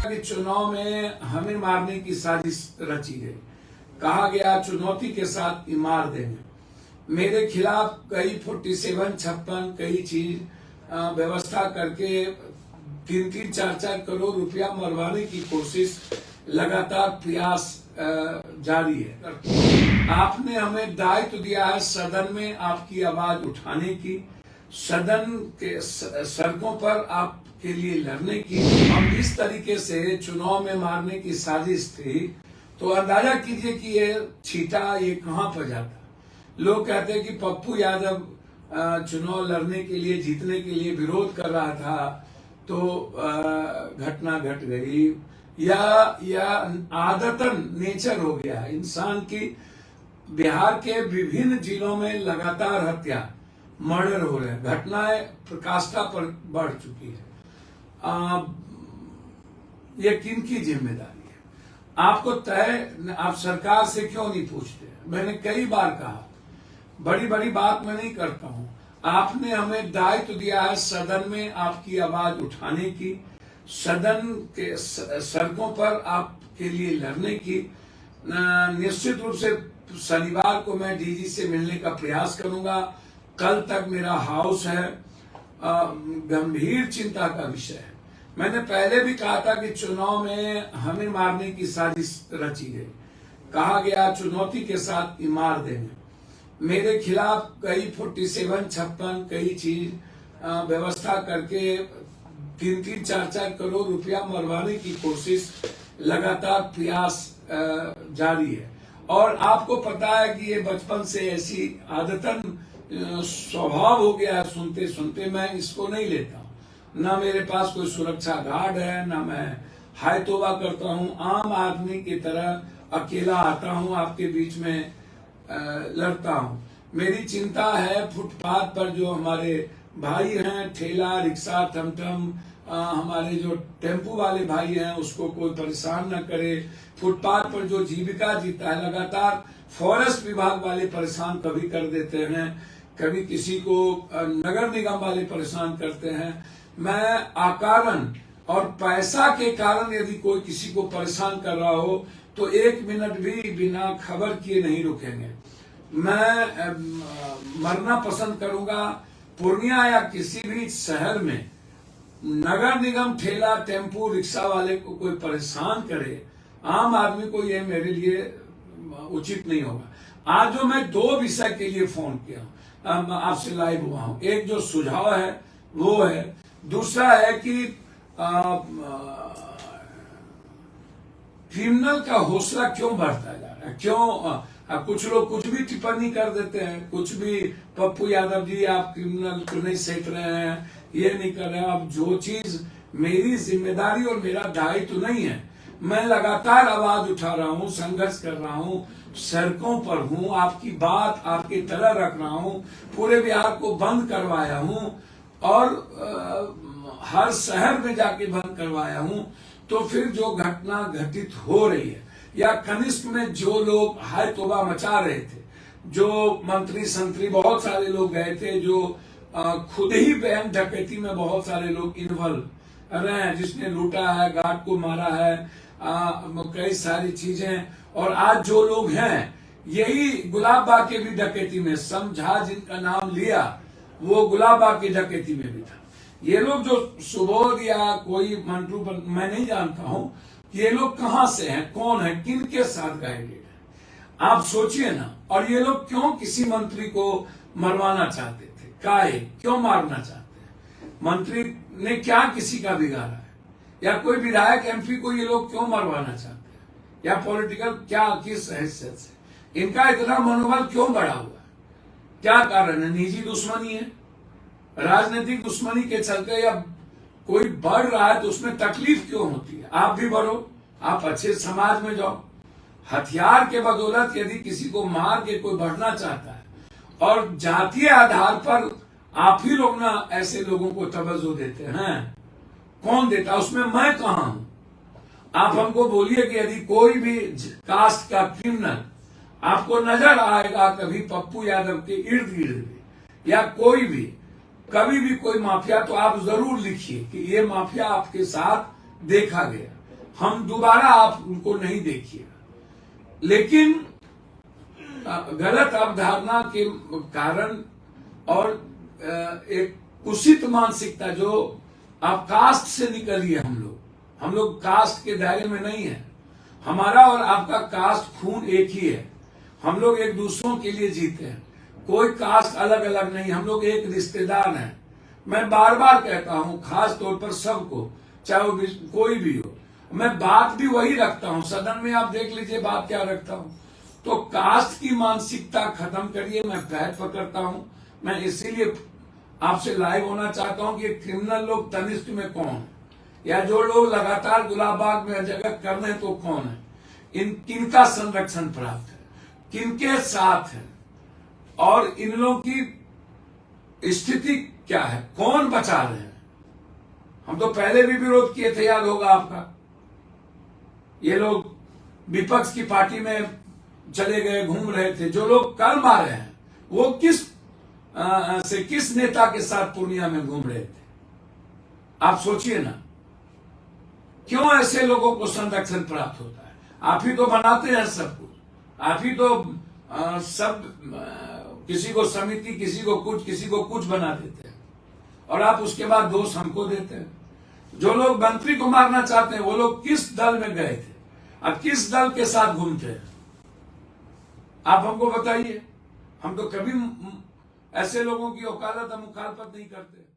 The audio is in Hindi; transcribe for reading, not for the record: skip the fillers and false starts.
कि चुनाव में हमें मारने की साजिश रची गई। कहा गया चुनौती के साथ मार देंगे। मेरे खिलाफ कई 47 56 कई चीज व्यवस्था करके 3-3 4-4 करोड़ रुपया मरवाने की कोशिश लगातार प्रयास जारी है। आपने हमें दायित्व दिया है सदन में आपकी आवाज उठाने की, सदन के सड़कों पर आपके लिए लड़ने की। हम इस तरीके से चुनाव में मारने की साजिश थी तो अंदाजा कीजिए कि ये छीटा ये कहां पर जाता। लोग कहते हैं कि पप्पू यादव चुनाव लड़ने के लिए जीतने के लिए विरोध कर रहा था तो घटना घट गई, या आदतन नेचर हो गया है इंसान की। बिहार के विभिन्न जिलों में लगातार हत्या मर्डर हो रहे हैं, घटनाएं प्रकाष्ठा पर बढ़ चुकी है। ये किनकी जिम्मेदारी है? आपको तय आप सरकार से क्यों नहीं पूछते? मैंने कई बार कहा, बड़ी बड़ी बात मैं नहीं करता हूं। आपने हमें दायित्व दिया है सदन में आपकी आवाज उठाने की, सदन के सड़कों पर आपके लिए लड़ने की। निश्चित रूप से शनिवार को मैं डीजी से मिलने का प्रयास करूंगा। कल तक मेरा हाउस है, गंभीर चिंता का विषय है। मैंने पहले भी कहा था कि चुनाव में हमें मारने की साजिश रची गई। कहा गया चुनौती के साथ मार देंगे। मेरे खिलाफ कई 47 56 कई चीज व्यवस्था करके 3-3 4-4 करोड़ रुपया मरवाने की कोशिश लगातार प्रयास जारी है। और आपको पता है कि ये बचपन से ऐसी आदतन स्वभाव हो गया है, सुनते सुनते मैं इसको नहीं लेता हूं। ना मेरे पास कोई सुरक्षा गार्ड है, ना मैं हाय तोबा करता हूं। आम आदमी की तरह अकेला आता हूं, आपके बीच में लड़ता हूं। मेरी चिंता है फुटपाथ पर जो हमारे भाई हैं, ठेला रिक्शा टमटम, हमारे जो टेम्पू वाले भाई हैं उसको कोई परेशान न करे। फुटपाथ पर जो जीविका जीता है, लगातार फॉरेस्ट विभाग वाले परेशान कभी कर देते हैं, कभी किसी को नगर निगम वाले परेशान करते हैं। मैं अकारण और पैसा के कारण यदि कोई किसी को परेशान कर रहा हो तो 1 मिनट भी बिना खबर किए नहीं रुकेंगे। मैं मरना पसंद करूंगा। पूर्णिया या किसी भी शहर में नगर निगम ठेला टेम्पू रिक्शा वाले को कोई परेशान करे, आम आदमी को, ये मेरे लिए उचित नहीं होगा। आज जो मैं 2 विषय के लिए फोन किया आपसे लाइव हुआ हूं, एक जो सुझाव है वो है, दूसरा है कि क्रिमिनल का हौसला क्यों बढ़ता जा रहा है, क्यों कुछ लोग कुछ भी टिप्पणी कर देते हैं, कुछ भी पप्पू यादव जी आप क्रिमिनल को नहीं सेक रहे हैं, ये नहीं कर रहे हैं। अब जो चीज मेरी जिम्मेदारी और मेरा दायित्व नहीं है, मैं लगातार आवाज उठा रहा हूं, संघर्ष कर रहा हूं, सड़कों पर हूं, आपकी बात आपकी तरह रख रहा हूं, पूरे बिहार को बंद करवाया हूं और हर शहर में जाके बंद करवाया हूं। तो फिर जो घटना घटित हो रही है, या कनिष्क में जो लोग हाय तोबा मचा रहे थे, जो मंत्री संतरी बहुत सारे लोग गए थे, जो खुद ही बैंक डकैती में बहुत सारे लोग इन्वॉल्व रहे हैं, जिसने लूटा है, गार्ड को मारा है, कई सारी चीजें। और आज जो लोग हैं, यही गुलाब बाग के भी डकैती में, समझा जिनका नाम लिया वो गुलाब बाग की डकैती में भी था। ये लोग जो सुबोध या कोई मंटू, मैं नहीं जानता हूं ये लोग कहां से हैं, कौन है, किन के साथ गाइडेड है, आप सोचिए ना। और ये लोग क्यों किसी मंत्री को मरवाना चाहते थे, काहे क्यों मारना चाहते हैं? मंत्री ने क्या किसी का बिगाड़ा है, या कोई विधायक एमपी को ये लोग क्यों मरवाना चाहते हैं, या पॉलिटिकल क्या किस हैसियत से इनका इतना मनोबल क्यों बढ़ा हुआ है, क्या कारण है? निजी दुश्मनी है, राजनीतिक दुश्मनी के चलते, या कोई बढ़ रहा है तो उसमें तकलीफ क्यों होती है? आप भी बढ़ो, आप अच्छे समाज में जाओ। हथियार के बदौलत यदि किसी को मार के कोई बढ़ना चाहता है, और जातीय आधार पर आप ही लोग ना ऐसे लोगों को तवज्जो देते हैं, कौन देता? उसमें मैं कहां हूं? आप हमको बोलिए कि यदि कोई भी कास्ट का क्रिमिनल आपको नजर आएगा कभी पप्पू यादव के इर्द गिर्द भी, या कोई भी कभी भी कोई माफिया, तो आप जरूर लिखिए कि ये माफिया आपके साथ देखा गया। हम दोबारा आप उनको नहीं देखिएगा। लेकिन गलत अवधारणा के कारण और एक कुशित मानसिकता, जो आप कास्ट से निकलिए, हम लोग कास्ट के दायरे में नहीं है। हमारा और आपका कास्ट खून एक ही है। हम लोग एक दूसरों के लिए जीते हैं, कोई कास्ट अलग अलग नहीं, हम लोग एक रिश्तेदार हैं। मैं बार बार कहता हूं, खास तौर पर सबको, चाहे वो कोई भी हो, मैं बात भी वही रखता हूं। सदन में आप देख लीजिए बात क्या रखता हूं। तो कास्ट की मानसिकता खत्म करिए, मैं पैर पकड़ता हूं। मैं इसीलिए आपसे लाइव होना चाहता हूं कि क्रिमिनल लोग तनिष्क में कौन है, या जो लोग लगातार गुलाबबाग में जगह कर रहे हैं तो कौन है, किनका संरक्षण प्राप्त है, किनके साथ है, और इन लोगों की स्थिति क्या है, कौन बचा रहे हैं। हम तो पहले भी विरोध किए थे, याद होगा आपका। ये लोग विपक्ष की पार्टी में चले गए, घूम रहे थे। जो लोग कल मारे हैं वो किस नेता के साथ पूर्णिया में घूम रहे थे, आप सोचिए ना। क्यों ऐसे लोगों को संरक्षण प्राप्त होता है? आप ही तो बनाते हैं सब कुछ, आप ही तो किसी को समिति, किसी को कुछ बना देते हैं, और आप उसके बाद दोष हमको देते हैं। जो लोग मंत्री को मारना चाहते हैं वो लोग किस दल में गए थे, अब किस दल के साथ घूमते हैं, आप हमको बताइए। हम तो कभी ऐसे लोगों की वकालत, हम मुखालफत नहीं करते।